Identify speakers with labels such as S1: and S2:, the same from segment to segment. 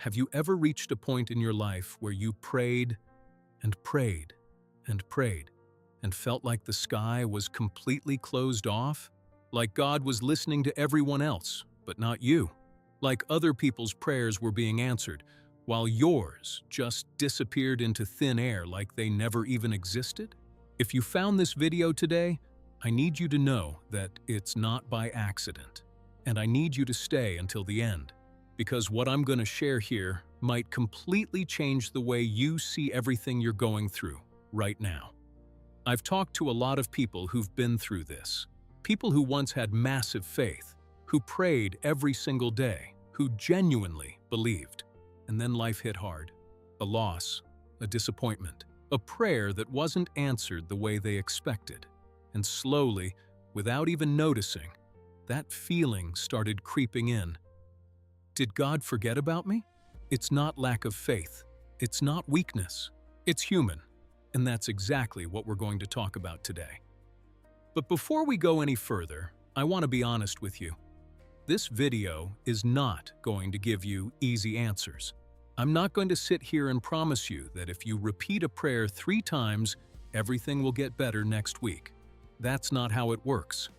S1: Have you ever reached a point in your life where you prayed and prayed and prayed and felt like the sky was completely closed off? Like God was listening to everyone else, but not you? Like other people's prayers were being answered, while yours just disappeared into thin air like they never even existed? If you found this video today, I need you to know that it's not by accident, and I need you to stay until the end, because what I'm going to share here might completely change the way you see everything you're going through right now. I've talked to a lot of people who've been through this, people who once had massive faith, who prayed every single day, who genuinely believed, and then life hit hard. A loss, a disappointment, a prayer that wasn't answered the way they expected. And slowly, without even noticing, that feeling started creeping in. Did God forget about me? It's not lack of faith. It's not weakness. It's human. And that's exactly what we're going to talk about today. But before we go any further, I want to be honest with you. This video is not going to give you easy answers. I'm not going to sit here and promise you that if you repeat a prayer 3 times, everything will get better next week. That's not how it works.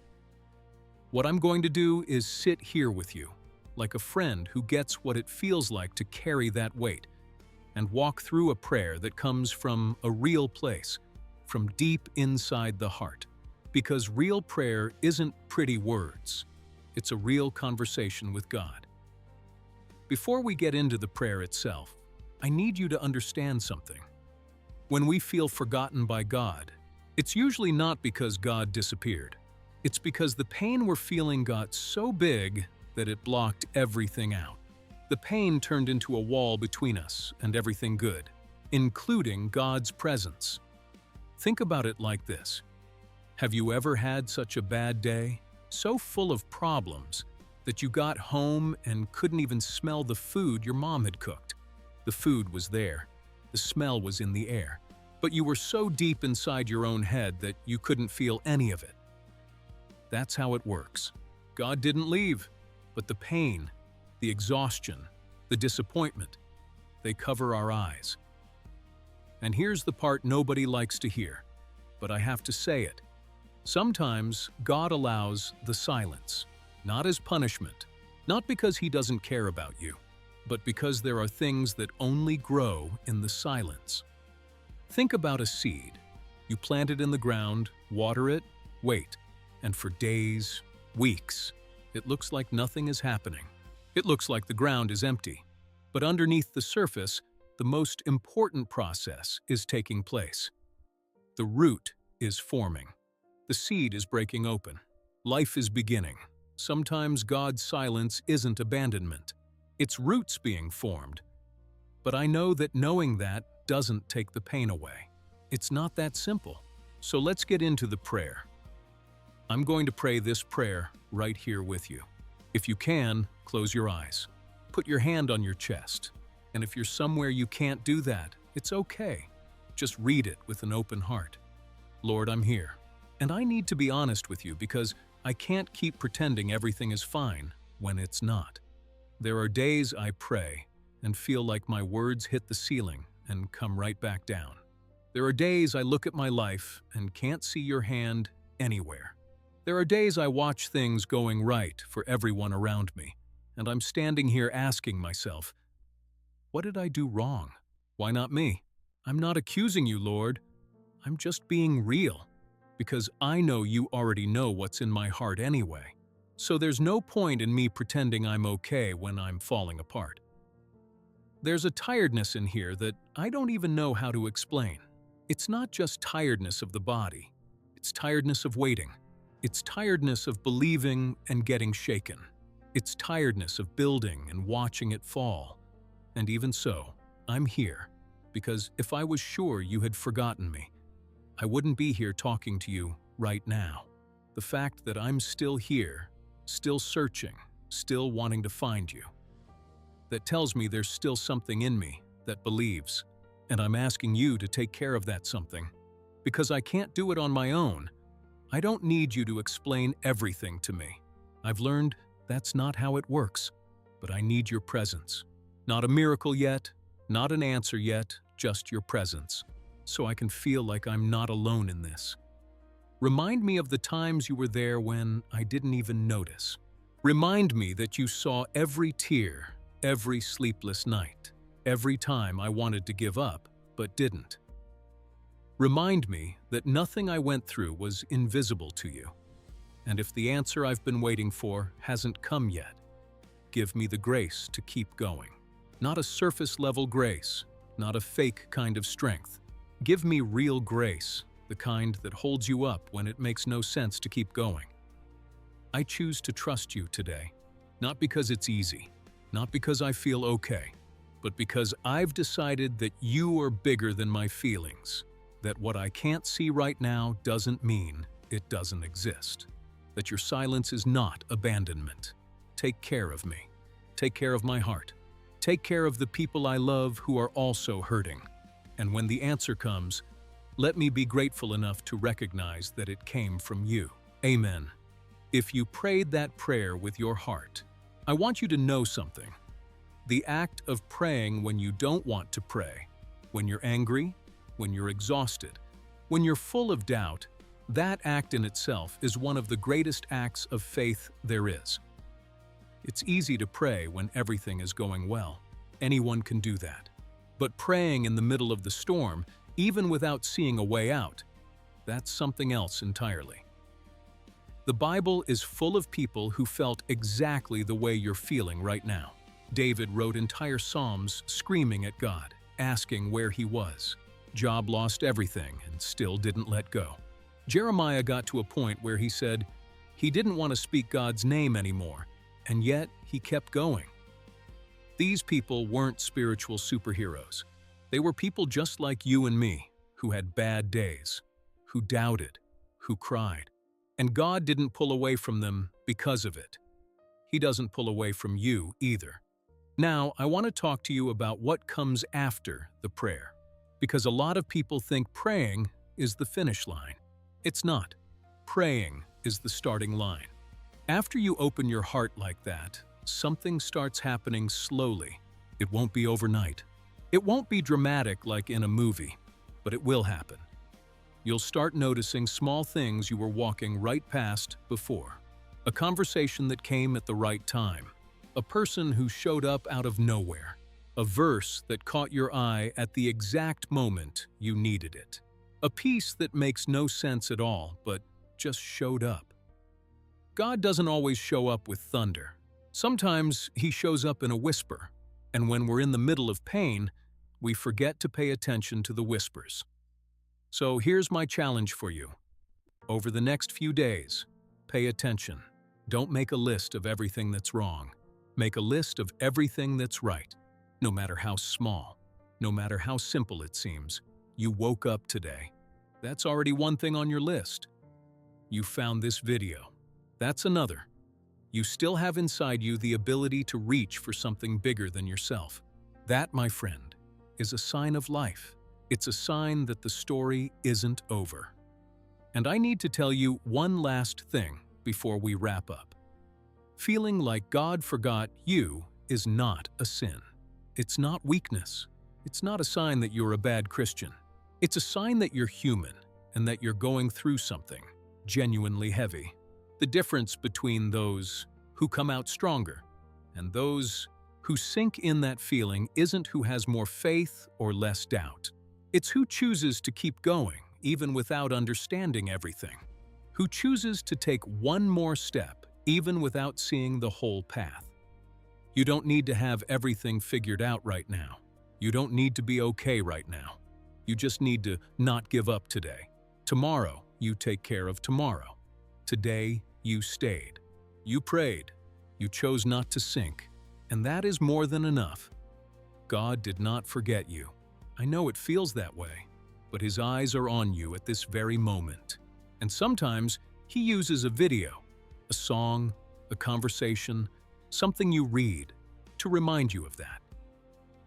S1: What I'm going to do is sit here with you, like a friend who gets what it feels like to carry that weight, and walk through a prayer that comes from a real place, from deep inside the heart. Because real prayer isn't pretty words. It's a real conversation with God. Before we get into the prayer itself, I need you to understand something. When we feel forgotten by God, it's usually not because God disappeared. It's because the pain we're feeling got so big that it blocked everything out. The pain turned into a wall between us and everything good, including God's presence. Think about it like this. Have you ever had such a bad day, so full of problems, that you got home and couldn't even smell the food your mom had cooked? The food was there. The smell was in the air. But you were so deep inside your own head that you couldn't feel any of it. That's how it works. God didn't leave, but the pain, the exhaustion, the disappointment, they cover our eyes. And here's the part nobody likes to hear, but I have to say it. Sometimes God allows the silence, not as punishment, not because He doesn't care about you, but because there are things that only grow in the silence. Think about a seed. You plant it in the ground, water it, wait, and for days, weeks, it looks like nothing is happening. It looks like the ground is empty. But underneath the surface, the most important process is taking place. The root is forming. The seed is breaking open. Life is beginning. Sometimes God's silence isn't abandonment. It's roots being formed. But I know that knowing that doesn't take the pain away. It's not that simple. So let's get into the prayer. I'm going to pray this prayer right here with you. If you can, close your eyes. Put your hand on your chest. And if you're somewhere you can't do that, it's okay. Just read it with an open heart. Lord, I'm here. And I need to be honest with you because I can't keep pretending everything is fine when it's not. There are days I pray and feel like my words hit the ceiling and come right back down. There are days I look at my life and can't see your hand anywhere. There are days I watch things going right for everyone around me, and I'm standing here asking myself, what did I do wrong? Why not me? I'm not accusing you, Lord. I'm just being real, because I know you already know what's in my heart anyway. So there's no point in me pretending I'm okay when I'm falling apart. There's a tiredness in here that I don't even know how to explain. It's not just tiredness of the body. It's tiredness of waiting. It's tiredness of believing and getting shaken. It's tiredness of building and watching it fall. And even so, I'm here, because if I was sure you had forgotten me, I wouldn't be here talking to you right now. The fact that I'm still here, still searching, still wanting to find you, that tells me there's still something in me that believes, and I'm asking you to take care of that something, because I can't do it on my own. I don't need you to explain everything to me. I've learned that's not how it works, but I need your presence. Not a miracle yet, not an answer yet, just your presence, so I can feel like I'm not alone in this. Remind me of the times you were there when I didn't even notice. Remind me that you saw every tear, every sleepless night, every time I wanted to give up but didn't. Remind me that nothing I went through was invisible to you. And if the answer I've been waiting for hasn't come yet, give me the grace to keep going. Not a surface-level grace, not a fake kind of strength. Give me real grace, the kind that holds you up when it makes no sense to keep going. I choose to trust you today, not because it's easy, not because I feel okay, but because I've decided that you are bigger than my feelings, that what I can't see right now doesn't mean it doesn't exist, that your silence is not abandonment. Take care of me. Take care of my heart. Take care of the people I love who are also hurting. And when the answer comes, let me be grateful enough to recognize that it came from you. Amen. If you prayed that prayer with your heart, I want you to know something. The act of praying when you don't want to pray, when you're angry, when you're exhausted, when you're full of doubt, that act in itself is one of the greatest acts of faith there is. It's easy to pray when everything is going well. Anyone can do that. But praying in the middle of the storm, even without seeing a way out, that's something else entirely. The Bible is full of people who felt exactly the way you're feeling right now. David wrote entire psalms screaming at God, asking where he was. Job lost everything and still didn't let go. Jeremiah got to a point where he said he didn't want to speak God's name anymore, and yet he kept going. These people weren't spiritual superheroes. They were people just like you and me, who had bad days, who doubted, who cried. And God didn't pull away from them because of it. He doesn't pull away from you either. Now, I want to talk to you about what comes after the prayer, because a lot of people think praying is the finish line. It's not. Praying is the starting line. After you open your heart like that, something starts happening slowly. It won't be overnight. It won't be dramatic like in a movie, but it will happen. You'll start noticing small things you were walking right past before. A conversation that came at the right time. A person who showed up out of nowhere. A verse that caught your eye at the exact moment you needed it. A peace that makes no sense at all, but just showed up. God doesn't always show up with thunder. Sometimes He shows up in a whisper, and when we're in the middle of pain, we forget to pay attention to the whispers. So here's my challenge for you. Over the next few days, pay attention. Don't make a list of everything that's wrong. Make a list of everything that's right. No matter how small, no matter how simple it seems, you woke up today. That's already one thing on your list. You found this video. That's another. You still have inside you the ability to reach for something bigger than yourself. That, my friend, is a sign of life. It's a sign that the story isn't over. And I need to tell you one last thing before we wrap up. Feeling like God forgot you is not a sin. It's not weakness. It's not a sign that you're a bad Christian. It's a sign that you're human and that you're going through something genuinely heavy. The difference between those who come out stronger and those who sink in that feeling isn't who has more faith or less doubt. It's who chooses to keep going, even without understanding everything. Who chooses to take one more step, even without seeing the whole path. You don't need to have everything figured out right now. You don't need to be okay right now. You just need to not give up today. Tomorrow, you take care of tomorrow. Today, you stayed. You prayed. You chose not to sink. And that is more than enough. God did not forget you. I know it feels that way, but His eyes are on you at this very moment. And sometimes He uses a video, a song, a conversation, something you read, to remind you of that.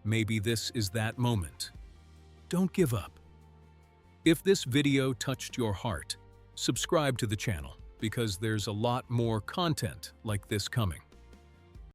S1: Maybe this is that moment. Don't give up. If this video touched your heart, subscribe to the channel because there's a lot more content like this coming.